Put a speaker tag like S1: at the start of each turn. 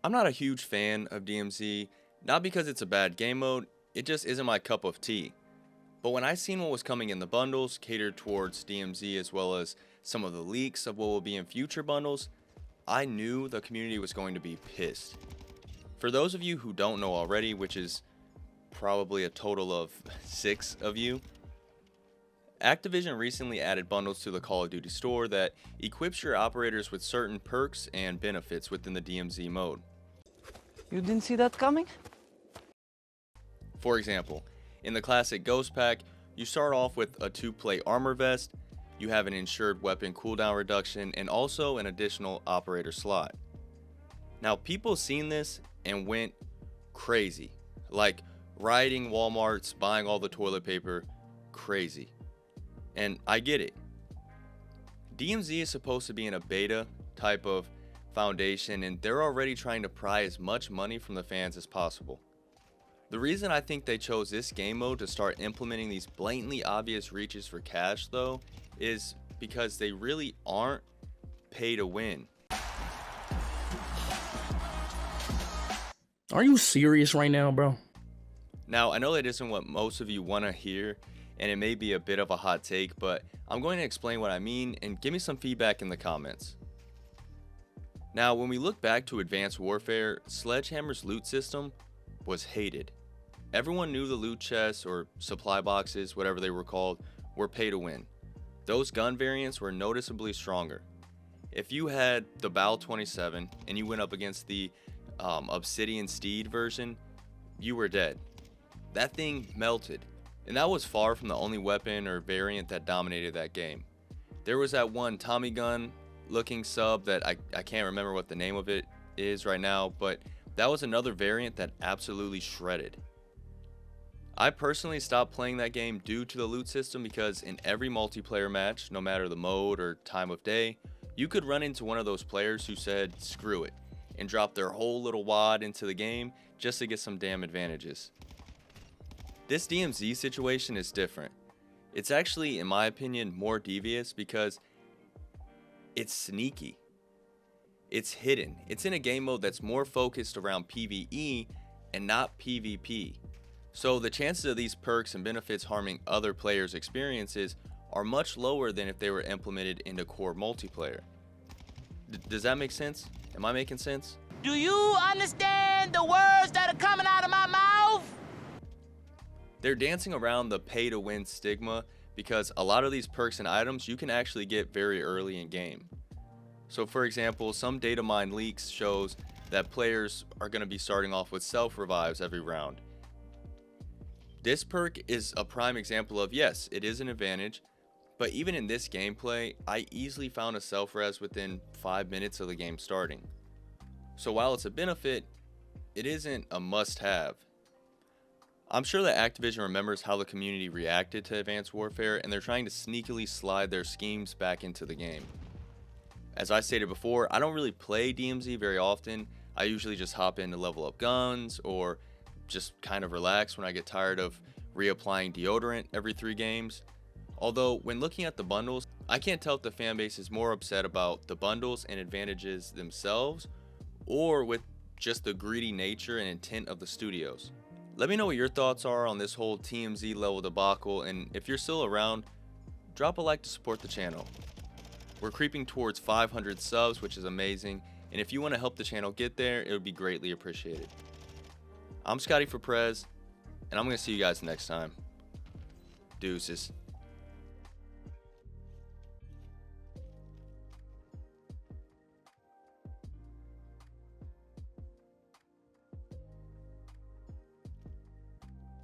S1: I'm not a huge fan of DMZ, not because it's a bad game mode, it just isn't my cup of tea. But when I seen what was coming in the bundles catered towards DMZ as well as some of the leaks of what will be in future bundles, I knew the community was going to be pissed. For those of you who don't know already, which is probably a total of 6 of you, Activision recently added bundles to the Call of Duty store that equips your operators with certain perks and benefits within the DMZ mode.
S2: You didn't see that coming?
S1: For example, in the classic Ghost Pack, you start off with a 2-play armor vest, you have an ensured weapon cooldown reduction, and also an additional operator slot. Now, people seen this and went crazy, like rioting Walmarts, buying all the toilet paper, crazy. And I get it. DMZ is supposed to be in a beta type of foundation, and they're already trying to pry as much money from the fans as possible. The reason I think they chose this game mode to start implementing these blatantly obvious reaches for cash, though, is because they really aren't pay to win.
S3: Are you serious right now, bro?
S1: Now, I know that isn't what most of you want to hear, and it may be a bit of a hot take, but I'm going to explain what I mean and give me some feedback in the comments. Now, when we look back to Advanced Warfare, Sledgehammer's loot system was hated. Everyone knew the loot chests or supply boxes, whatever they were called, were pay to win. Those gun variants were noticeably stronger. If you had the Bal 27 and you went up against the Obsidian Steed version, you were dead. That thing melted, and that was far from the only weapon or variant that dominated that game. There was that one Tommy gun looking sub that I can't remember what the name of it is right now, but that was another variant that absolutely shredded. I personally stopped playing that game due to the loot system because in every multiplayer match, no matter the mode or time of day, you could run into one of those players who said screw it and drop their whole little wad into the game just to get some damn advantages. This DMZ situation is different. It's actually, in my opinion, more devious because it's sneaky. It's hidden. It's in a game mode that's more focused around PvE and not PvP. So the chances of these perks and benefits harming other players' experiences are much lower than if they were implemented into core multiplayer. Does that make sense? Am I making sense?
S4: Do you understand the words that are coming out of my mouth?
S1: They're dancing around the pay to win stigma because a lot of these perks and items you can actually get very early in game. So for example, some data mine leaks shows that players are going to be starting off with self revives every round. This perk is a prime example of, yes, it is an advantage, but even in this gameplay, I easily found a self-res within 5 minutes of the game starting. So while it's a benefit, it isn't a must-have. I'm sure that Activision remembers how the community reacted to Advanced Warfare, and they're trying to sneakily slide their schemes back into the game. As I stated before, I don't really play DMZ very often. I usually just hop in to level up guns or just kind of relax when I get tired of reapplying deodorant every 3 games. Although when looking at the bundles, I can't tell if the fanbase is more upset about the bundles and advantages themselves or with just the greedy nature and intent of the studios. Let me know what your thoughts are on this whole TMZ level debacle, and if you're still around, drop a like to support the channel. We're creeping towards 500 subs, which is amazing, and if you want to help the channel get there, it would be greatly appreciated. I'm Scotty for Prez, and I'm going to see you guys next time. Deuces.